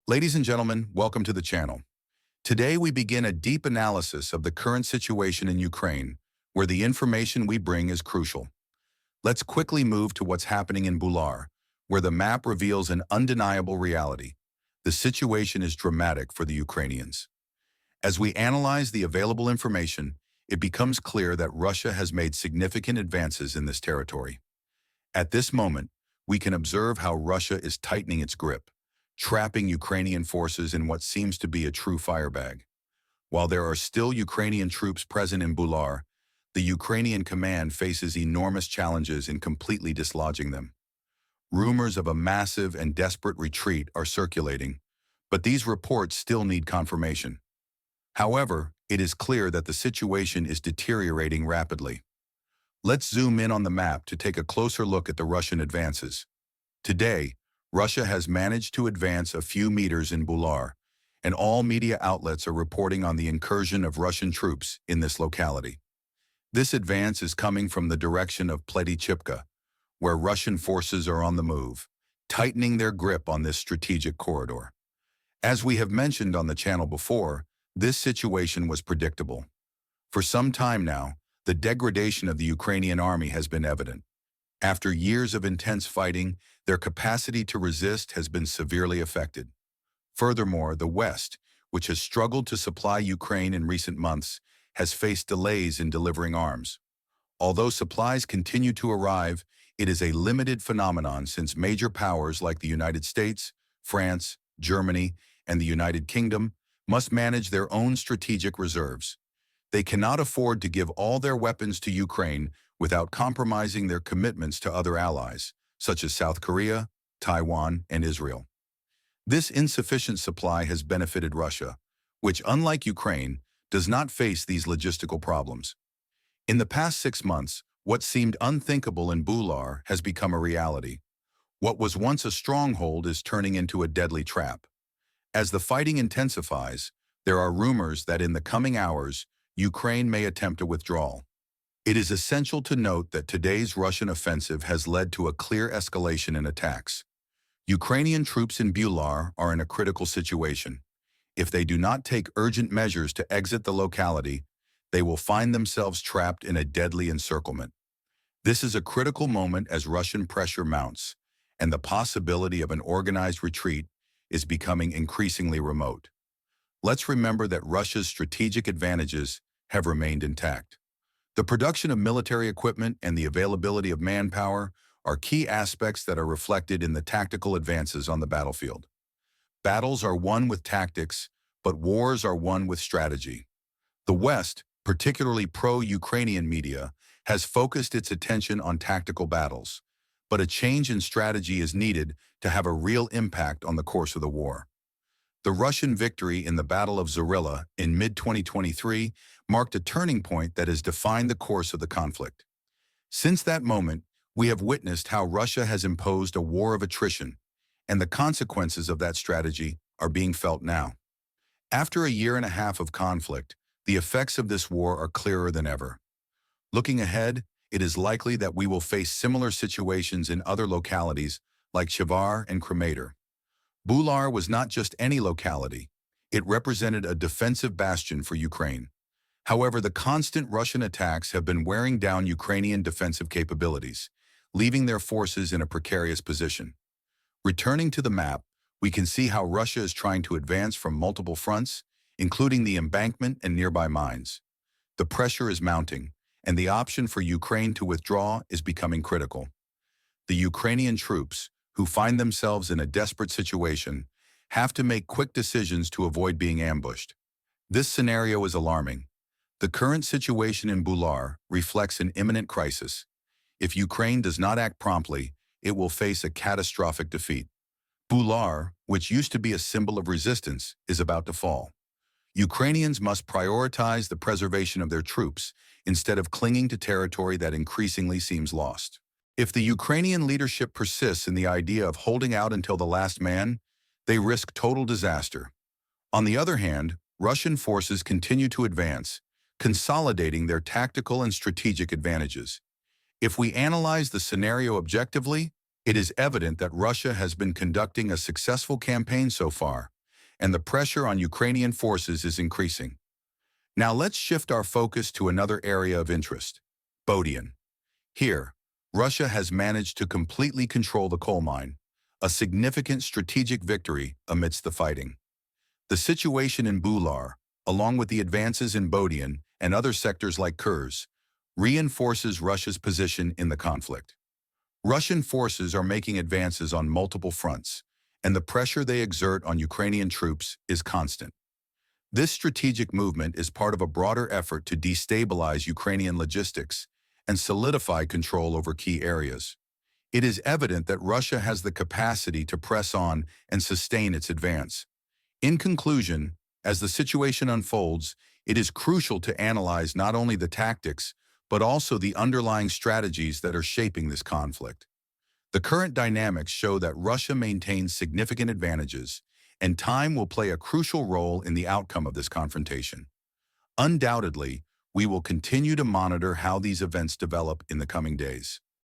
Ladies and gentlemen, welcome to the channel. Today we begin a deep analysis of the current situation in Ukraine, where the information we bring is crucial. Let's quickly move to what's happening in Buhledar, where the map reveals an undeniable reality. The situation is dramatic for the Ukrainians. As we analyze the available information, it becomes clear that Russia has made significant advances in this territory. At this moment, we can observe how Russia is tightening its grip, trapping Ukrainian forces in what seems to be a true firebag. While there are still Ukrainian troops present in Buhledar, the Ukrainian command faces enormous challenges in completely dislodging them. Rumors of a massive and desperate retreat are circulating, but these reports still need confirmation. However, it is clear that the situation is deteriorating rapidly. Let's zoom in on the map to take a closer look at the Russian advances. Today, Russia has managed to advance a few meters in Buhledar, and all media outlets are reporting on the incursion of Russian troops in this locality. This advance is coming from the direction of Pletichivka, where Russian forces are on the move, tightening their grip on this strategic corridor. As we have mentioned on the channel before, this situation was predictable. For some time now, the degradation of the Ukrainian army has been evident. After years of intense fighting, their capacity to resist has been severely affected. Furthermore, the West, which has struggled to supply Ukraine in recent months, has faced delays in delivering arms. Although supplies continue to arrive, it is a limited phenomenon since major powers like the United States, France, Germany, and the United Kingdom must manage their own strategic reserves. They cannot afford to give all their weapons to Ukraine without compromising their commitments to other allies, such as South Korea, Taiwan, and Israel. This insufficient supply has benefited Russia, which, unlike Ukraine, does not face these logistical problems. In the past 6 months, what seemed unthinkable in Buhledar has become a reality. What was once a stronghold is turning into a deadly trap. As the fighting intensifies, there are rumors that in the coming hours, Ukraine may attempt a withdrawal. It is essential to note that today's Russian offensive has led to a clear escalation in attacks. Ukrainian troops in Buhledar are in a critical situation. If they do not take urgent measures to exit the locality, they will find themselves trapped in a deadly encirclement. This is a critical moment as Russian pressure mounts, and the possibility of an organized retreat is becoming increasingly remote. Let's remember that Russia's strategic advantages have remained intact. The production of military equipment and the availability of manpower are key aspects that are reflected in the tactical advances on the battlefield. Battles are won with tactics, but wars are won with strategy. The West, particularly pro-Ukrainian media, has focused its attention on tactical battles, but a change in strategy is needed to have a real impact on the course of the war. The Russian victory in the Battle of Zorilla in mid-2023 marked a turning point that has defined the course of the conflict. Since that moment, we have witnessed how Russia has imposed a war of attrition, and the consequences of that strategy are being felt now. After a year and a half of conflict, the effects of this war are clearer than ever. Looking ahead, it is likely that we will face similar situations in other localities like Chivar and Kremator. Buhledar was not just any locality. It represented a defensive bastion for Ukraine. However, the constant Russian attacks have been wearing down Ukrainian defensive capabilities, leaving their forces in a precarious position. Returning to the map, we can see how Russia is trying to advance from multiple fronts, including the embankment and nearby mines. The pressure is mounting, and the option for Ukraine to withdraw is becoming critical. The Ukrainian troops, who find themselves in a desperate situation, have to make quick decisions to avoid being ambushed. This scenario is alarming. The current situation in Buhledar reflects an imminent crisis. If Ukraine does not act promptly, it will face a catastrophic defeat. Buhledar, which used to be a symbol of resistance, is about to fall. Ukrainians must prioritize the preservation of their troops instead of clinging to territory that increasingly seems lost. If the Ukrainian leadership persists in the idea of holding out until the last man, they risk total disaster. On the other hand, Russian forces continue to advance, consolidating their tactical and strategic advantages. If we analyze the scenario objectively, it is evident that Russia has been conducting a successful campaign so far, and the pressure on Ukrainian forces is increasing. Now let's shift our focus to another area of interest, Bodian. Here, Russia has managed to completely control the coal mine, a significant strategic victory amidst the fighting. The situation in Vuhledar, along with the advances in Bodian and other sectors like Kursk, reinforces Russia's position in the conflict. Russian forces are making advances on multiple fronts, and the pressure they exert on Ukrainian troops is constant. This strategic movement is part of a broader effort to destabilize Ukrainian logistics and solidify control over key areas. It is evident that Russia has the capacity to press on and sustain its advance. In conclusion, as the situation unfolds, it is crucial to analyze not only the tactics, but also the underlying strategies that are shaping this conflict. The current dynamics show that Russia maintains significant advantages, and time will play a crucial role in the outcome of this confrontation. Undoubtedly, we will continue to monitor how these events develop in the coming days.